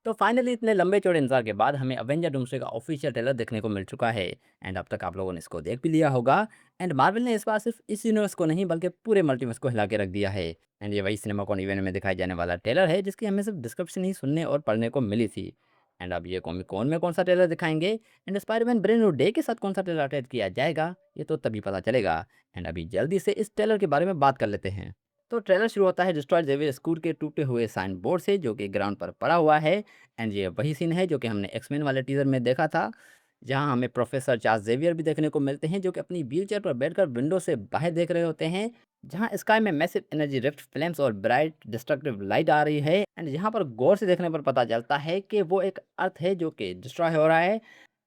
तो फाइनली इतने लंबे चौड़े इंतजार के बाद हमें अवेंजर डूम्सडे का ऑफिशियल ट्रेलर देखने को मिल चुका है। एंड अब तक आप लोगों ने इसको देख भी लिया होगा। एंड मार्वल ने इस बार सिर्फ इस यूनिवर्स को नहीं बल्कि पूरे मल्टीवर्स को हिला के रख दिया है। एंड ये वही सिनेमाकॉन इवेंट में दिखाई जाने वाला ट्रेलर है जिसकी हमें सिर्फ डिस्क्रिप्शन ही सुनने और पढ़ने को मिली थी। एंड अब ये कॉमिक कॉन में कौन सा ट्रेलर दिखाएंगे and Spiderman brain new day के साथ कौन सा ट्रेलर अटैच किया जाएगा, ये तो तभी पता चलेगा। एंड अभी जल्दी से इस ट्रेलर के बारे में बात कर लेते हैं। तो ट्रेलर शुरू होता है डिस्ट्रॉय जेवियर स्कूल के टूटे हुए साइन बोर्ड से जो कि ग्राउंड पर पड़ा हुआ है। एंड ये वही सीन है जो कि हमने एक्समेन वाले टीजर में देखा था, जहां हमें प्रोफेसर चार्ल्स जेवियर भी देखने को मिलते हैं जो कि अपनी व्हीलचेयर पर बैठकर विंडो से बाहर देख रहे होते हैं, जहां स्काई में मैसिव एनर्जी रिफ्ट फ्लेम्स और ब्राइट डिस्ट्रक्टिव लाइट आ रही है। एंड यहाँ पर गौर से देखने पर पता चलता है कि वो एक अर्थ है जो कि डिस्ट्रॉय हो रहा है।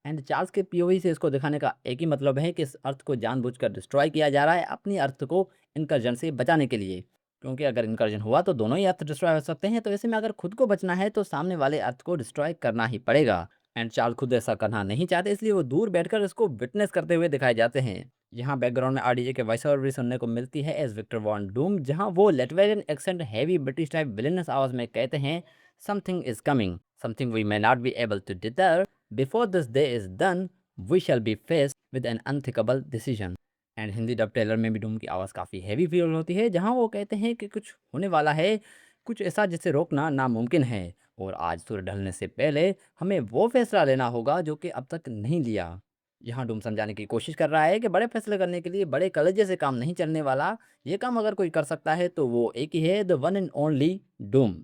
एंड चार्ल्स के पीओवी से इसको दिखाने का एक ही मतलब है कि इस अर्थ को जानबूझकर डिस्ट्रॉय किया जा रहा है अपनी अर्थ को इनकर्जन से बचाने के लिए। क्योंकि अगर इनकर्जन हुआ तो दोनों ही अर्थ डिस्ट्रॉय हो सकते हैं, तो ऐसे में अगर खुद को बचना है तो सामने वाले अर्थ को डिस्ट्रॉय करना ही पड़ेगा। एंड चार्ल्स खुद ऐसा करना नहीं चाहते, इसलिए वो दूर बैठकर इसको विटनेस करते हुए दिखाए जाते हैं। यहाँ बैकग्राउंड में आरडीजे के वॉइस ओवर भी सुनने को मिलती है एज विक्टर वॉन डूम, जहाँ वो Latverian accent heavy British type villainous आवाज में कहते हैं, something is coming, something we may not be able to deter, before this day is done we shall be faced with an unthinkable decision. And Hindi dub trailer में भी डूम की आवाज़ काफ़ी heavy feel होती है, जहाँ वो कहते हैं कि कुछ होने वाला है, कुछ ऐसा जिसे रोकना नामुमकिन है, और आज सूर्य ढलने से पहले हमें वो फैसला लेना होगा जो कि अब तक नहीं लिया। यहाँ डूम समझाने की कोशिश कर रहा है कि बड़े फैसले करने के लिए बड़े कलेजे से काम नहीं चलने वाला, ये काम अगर कोई कर सकता है तो वो एक ही है, the one and only Doom.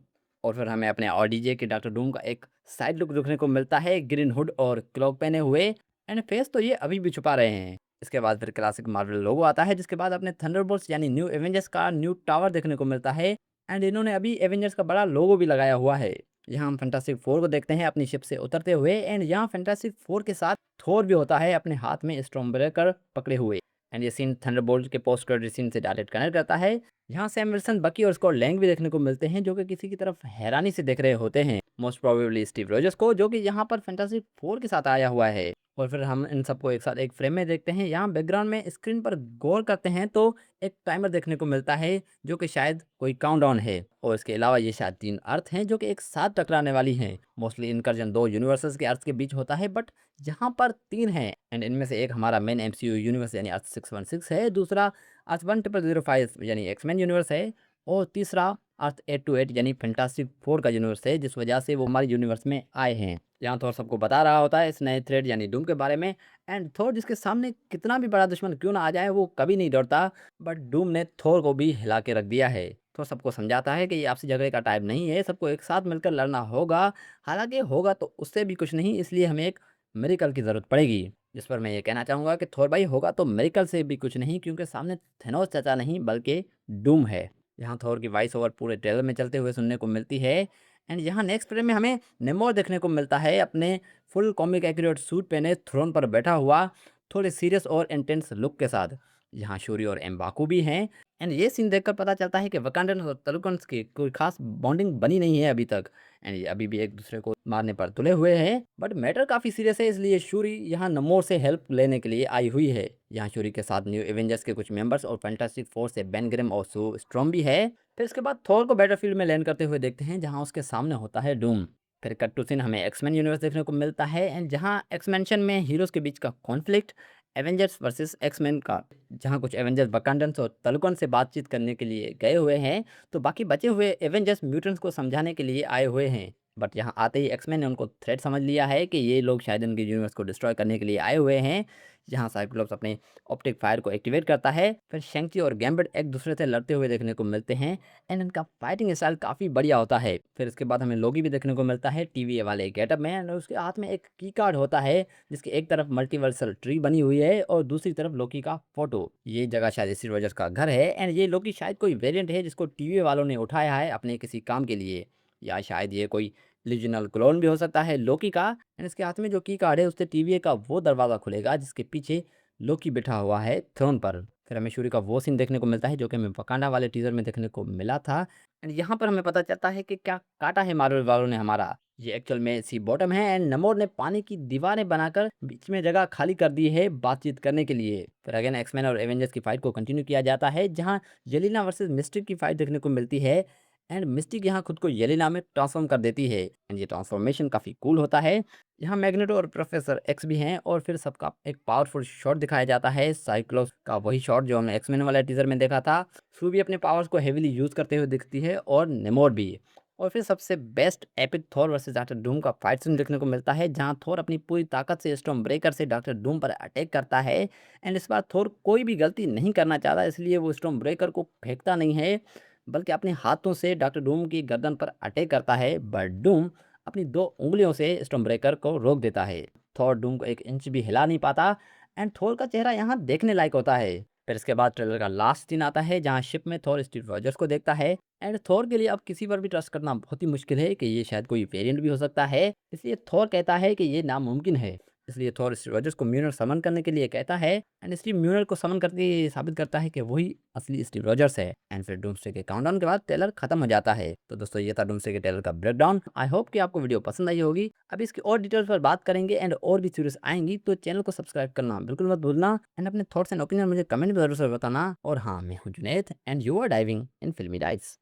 और फिर हमें अपने ऑडीजे के डॉक्टर डूम का एक साइड लुक देखने को मिलता है, ग्रीन हुड और क्लॉक पहने हुए। एंड फेस तो ये अभी भी छुपा रहे हैं। इसके बाद फिर क्लासिक मार्वल लोगो आता है, जिसके बाद अपने थंडरबोल्ट्स यानी न्यू एवेंजर्स का न्यू टावर देखने को मिलता है। एंड इन्होंने अभी एवेंजर्स का बड़ा लोगो भी लगाया हुआ है। यहाँ हम फैंटास्टिक फोर को देखते हैं अपनी शिप से उतरते हुए। एंड यहाँ फैंटास्टिक फोर के साथ थोर भी होता है अपने हाथ में स्टॉर्मब्रेकर पकड़े हुए। एंड ये सीन थंडरबोल्ट के पोस्ट क्रेडिट सीन से डायरेक्ट कनेक्ट करता है। यहाँ सैम विल्सन, बकी और स्कॉट लैंग भी देखने को मिलते हैं जो कि किसी की तरफ हैरानी से देख रहे होते हैं, मोस्ट प्रोबेबली स्टीव रोजर्स को, जो कि यहाँ पर फैंटास्टिक फोर के साथ आया हुआ है। और फिर हम इन सबको एक साथ एक फ्रेम में देखते हैं। यहाँ बैकग्राउंड में स्क्रीन पर गौर करते हैं तो एक टाइमर देखने को मिलता है जो कि शायद कोई काउंटडाउन है। और इसके अलावा ये शायद 3 अर्थ हैं जो कि एक साथ टकराने वाली हैं। मोस्टली इनकर्जन 2 यूनिवर्सेस के अर्थ के बीच होता है, बट यहाँ पर 3 हैं। एंड इनमें से एक हमारा मेन एमसीयू यूनिवर्स यानी अर्थ 616 है, दूसरा अर्थ 1005 यानी एक्समैन यूनिवर्स है, और तीसरा अर्थ 828 यानी फैंटास्टिक फोर का यूनिवर्स है, जिस वजह से वो हमारे यूनिवर्स में आए हैं। यहाँ थॉर सबको बता रहा होता है इस नए थ्रेड यानी डूम के बारे में। एंड थॉर जिसके सामने कितना भी बड़ा दुश्मन क्यों ना आ जाए वो कभी नहीं डरता, बट डूम ने थॉर को भी हिला के रख दिया है। थॉर सबको समझाता है कि ये आपसी झगड़े का टाइम नहीं है, सबको एक साथ मिलकर लड़ना होगा। हालांकि होगा तो उससे भी कुछ नहीं, इसलिए हमें एक मेरिकल की ज़रूरत पड़ेगी। जिस पर मैं ये कहना चाहूँगा कि थॉर भाई होगा तो मेरिकल से भी कुछ नहीं, क्योंकि सामने थेनोस चाचा नहीं बल्कि डूम है। यहाँ थॉर की वॉइस ओवर पूरे ट्रेलर में चलते हुए सुनने को मिलती है। एंड यहाँ नेक्स्ट फ्रेम में हमें नेमोर देखने को मिलता है अपने फुल कॉमिक एक्यूरेट सूट पहने थ्रोन पर बैठा हुआ, थोड़े सीरियस और इंटेंस लुक के साथ। यहाँ शूरी और एम्बाकू भी हैं। एंड ये सीन देखकर पता चलता है कि वकांडन और तलुकन्स की कोई खास बॉन्डिंग बनी नहीं है अभी तक। एंड ये अभी भी एक दूसरे को मारने पर तुले हुए हैं, बट मैटर काफ़ी सीरियस है, इसलिए शूरी यहाँ नमोर से हेल्प लेने के लिए आई हुई है। यहाँ शूरी के साथ न्यू एवेंजर्स के कुछ मेंबर्स और फैंटास्टिक फोर से बेन ग्रिम और सू स्ट्रॉम भी है। फिर इसके बाद थॉर को बैटलफील्ड में लैंड करते हुए देखते हैं, जहाँ उसके सामने होता है डूम। फिर कट टू सीन हमें एक्समैन यूनिवर्स देखने को मिलता है, एंड जहाँ एक्समेंशन में हीरोज के बीच का कॉन्फ्लिक्ट, एवेंजर्स वर्सेस एक्समैन का, जहाँ कुछ एवेंजर्स वकांडन्स और तलुकन से बातचीत करने के लिए गए हुए हैं, तो बाकी बचे हुए एवेंजर्स म्यूटेंट्स को समझाने के लिए आए हुए हैं। बट यहाँ आते ही एक्समैन ने उनको थ्रेट समझ लिया है कि ये लोग शायद इनके यूनिवर्स को डिस्ट्रॉय करने के लिए आए हुए हैं। जहाँ साइक्लोप्स अपने ऑप्टिक फायर को एक्टिवेट करता है। फिर शेंगची और गैम्बिट एक दूसरे से लड़ते हुए देखने को मिलते हैं, एंड इनका फाइटिंग स्टाइल काफ़ी बढ़िया होता है। फिर इसके बाद हमें लोगी भी देखने को मिलता है टीवी वाले गेटअप में, एंड उसके हाथ में एक की कार्ड होता है जिसकी एक तरफ मल्टीवर्सल ट्री बनी हुई है और दूसरी तरफ लोकी का फोटो। ये जगह शायद स्टीव रॉजर्स का घर है, एंड ये लोकी शायद कोई वेरिएंट है जिसको टीवी वालों ने उठाया है अपने किसी काम के लिए, या शायद ये कोई लीजनल क्लोन भी हो सकता है लोकी का। एंड इसके हाथ में जो की कार्ड है उससे टीवी का वो दरवाज़ा खुलेगा जिसके पीछे लोकी बिठा हुआ है थ्रोन पर। फिर हमें शूरी का वो सीन देखने को मिलता है जो कि हमें वकांडा वाले टीजर में देखने को मिला था। एंड यहाँ पर हमें पता चलता है कि क्या काटा है मार्वल वालों ने हमारा, ये एक्चुअल में सी बॉटम है। एंड नमोर ने पानी की दीवारें बनाकर बीच में जगह खाली कर दी है बातचीत करने के लिए। फिर अगेन एक्समैन और एवेंजर्स की फाइट को कंटिन्यू किया जाता है, जहाँ जेलिना वर्सेस मिस्ट्री की फाइट देखने को मिलती है। एंड मिस्टिक यहाँ खुद को येलेना में ट्रांसफॉर्म कर देती है एंड ये ट्रांसफॉर्मेशन काफ़ी कूल होता है। यहाँ मैग्नेटो और प्रोफेसर एक्स भी हैं और फिर सबका एक पावरफुल शॉट दिखाया जाता है, साइक्लोप्स का वही शॉट जो हमने एक्समैन वाला टीजर में देखा था। सू भी अपने पावर्स को हेवीली यूज़ करते हुए दिखती है और नेमोर भी। और फिर सबसे best epic Thor versus doctor Doom का फाइट सीन देखने को मिलता है, जहां थॉर अपनी पूरी ताकत से स्टॉर्म ब्रेकर से डॉक्टर डूम पर अटैक करता है। एंड इस बार थॉर कोई भी गलती नहीं करना चाहता, इसलिए वो स्टॉर्म ब्रेकर को फेंकता नहीं है, बल्कि अपने हाथों से डॉक्टर डूम की गर्दन पर अटैक करता है। बट डूम अपनी 2 उँगलियों से स्टॉर्म ब्रेकर को रोक देता है। थॉर डूम को 1 इंच भी हिला नहीं पाता एंड थॉर का चेहरा यहाँ देखने लायक होता है। फिर इसके बाद ट्रेलर का लास्ट सीन आता है, जहाँ शिप में थॉर स्टीव रॉजर्स को देखता है एंड थॉर के लिए अब किसी पर भी ट्रस्ट करना बहुत ही मुश्किल है कि ये शायद कोई वेरिएंट भी हो सकता है। इसलिए थॉर कहता है कि ये नामुमकिन है। इसलिए थॉर स्टीव रॉजर्स को म्यूनर समन करने के लिए कहता है एंड स्टीव म्यूनर को समन करके ये साबित करता है कि वही असली स्टीव रॉजर्स है। एंड फिर डूम्सडे के काउंटडाउन के बाद ट्रेलर खत्म हो जाता है। तो दोस्तों ये था डूम्सडे के ट्रेलर का ब्रेकडाउन। आई होप कि आपको वीडियो पसंद आई होगी। अभी इसकी और डिटेल्स पर बात करेंगे एंड और भी सीरीज आएंगी, तो चैनल को सब्सक्राइब करना बिल्कुल मत भूलना एंड अपने थॉट्स एंड ओपिनियन मुझे कमेंट में जरूर से बताना। और हाँ, मैं हूँ Junaid and you are diving in Filmi diets.